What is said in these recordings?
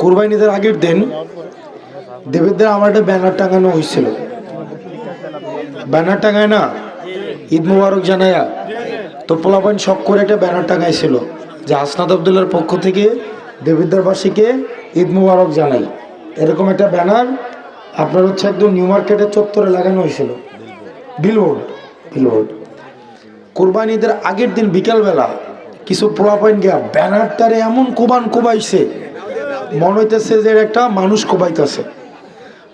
কুরবানি ঈদের আগের দিন দেবীদের আমার একটা ব্যানার টাঙানো হয়েছিল। ব্যানার টাঙায় না, ঈদ মুবারক জানায়া, তো পোলাপাইন শখ করে একটা ব্যানার টাঙাইছিল যে হাসনাত আবদুল্লার পক্ষ থেকে দেবিদ্বারবাসীকে ঈদ মুবারক জানাই। এরকম একটা ব্যানার আপনার হচ্ছে একদম নিউ মার্কেটের চত্বরে লাগানো হয়েছিল, বিলবোর্ড। কোরবানি ঈদের আগের দিন বিকালবেলা কিছু পোলাপাইন গিয়া ব্যানারটারে এমন কোবাইছে, মনে হইতেছে যে একটা মানুষ কোবাইতেছে।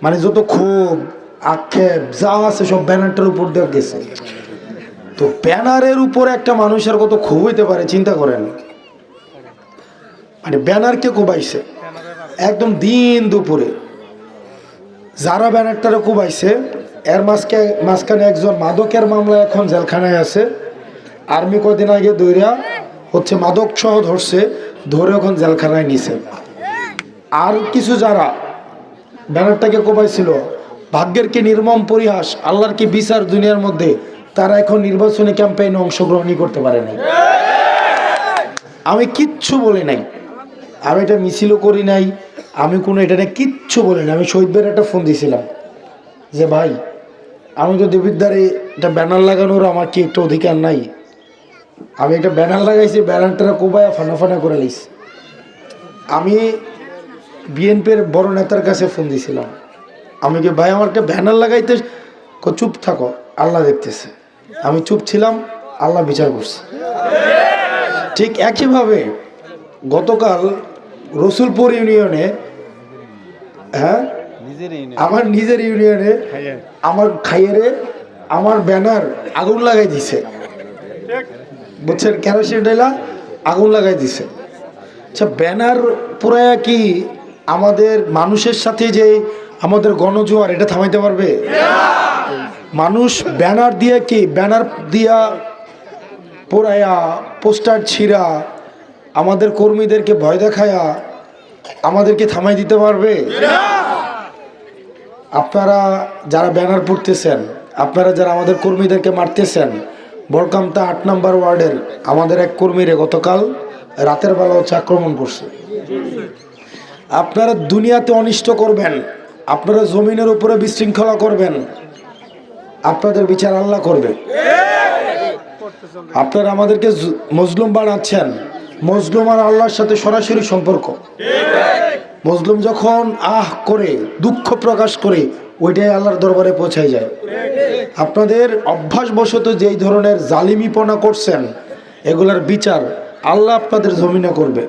মানে যত ক্ষোভ আক্ষেপ যা আছে সব ব্যানারটার উপর দিয়ে গেছে। তো ব্যানারের উপর একটা মানুষের কত ক্ষোভ হইতে পারে চিন্তা করেন। মানে ব্যানারকে কোবাইছে একদম দিন দুপুরে। যারা ব্যানারটারে কোবাইছে এর মাঝখানে একজন মাদকের মামলা এখন জেলখানায় আছে। আর্মি কদিন আগে দৈরা হচ্ছে মাদক সহ ধরছে, ধরে এখন জেলখানায় নিছে। আর কিছু যারা ব্যানারটাকে কোবাইছিল, ভাগ্যের কি নির্মম পরিহাস, আল্লাহর কি বিচার দুনিয়ার মধ্যে, তারা এখন নির্বাচনী ক্যাম্পেইনে অংশগ্রহণই করতে পারে নাই। আমি কিচ্ছু বলি নাই, আমি এটা মিছিলও করি নাই, আমি কোনো এটা নিয়ে কিচ্ছু বলি না। আমি শহীদ ভাইয়ের একটা ফোন দিয়েছিলাম যে ভাই, আমি তো দেবিদ্বারে একটা ব্যানার লাগানোর আমার কি একটা অধিকার নাই? আমি একটা ব্যানার লাগাইছি, ব্যানারটা কোবায়া ফানা করে লিস। আমি বিএনপির বড় নেতার কাছে ফোন দিয়েছিলাম, আমি কি ভাই আমার একটা ব্যানার লাগাইতে, চুপ থাকো আল্লাহ দেখতেছে। আমি চুপ ছিলাম, আল্লাহ বিচার করছে। ঠিক একইভাবে গতকাল রসুলপুর ইউনিয়নে, আমার নিজের ইউনিয়নে আমার খাইয়েরে আমার ব্যানার আগুন লাগাই দিছে, বুঝছেন, কেরোসিন ঢেলা আগুন লাগাই দিছে। আচ্ছা, ব্যানার পুরায়া কি আমাদের মানুষের সাথে যে আমাদের গণজোয়ার এটা থামাইতে পারবে? মানুষ ব্যানার দিয়ে কি, ব্যানার দিয়া পোড়ায়া পোস্টার ছিঁড়া আমাদের কর্মীদেরকে ভয় দেখায়া আমাদেরকে থামাই দিতে পারবে? আপনারা যারা ব্যানার পড়তেছেন, আপনারা যারা আমাদের কর্মীদেরকে মারতেছেন, বলকামতা 8 নম্বর ওয়ার্ডের আমাদের এক কর্মীরে গতকাল রাতের বেলা হচ্ছে আক্রমণ করছে। আপনারা দুনিয়াতে অনিষ্ট করবেন, আপনারা জমিনের উপরে বিশৃঙ্খলা করবেন, আপনাদের বিচার আল্লাহ করবে। আপনারা আমাদেরকে মজলুম বানাচ্ছেন, মজলুম আর আল্লাহর সাথে সরাসরি সম্পর্ক। মজলুম যখন আহ করে দুঃখ প্রকাশ করে, ওইটাই আল্লাহর দরবারে পৌঁছায় যায়। আপনাদের অভ্যাসবশত যেই ধরনের জালিমিপনা করছেন, এগুলার বিচার আল্লাহ আপনাদের জমিনে করবে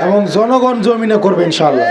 এবং জনগণ জমিনে করবে ইনশাআল্লাহ।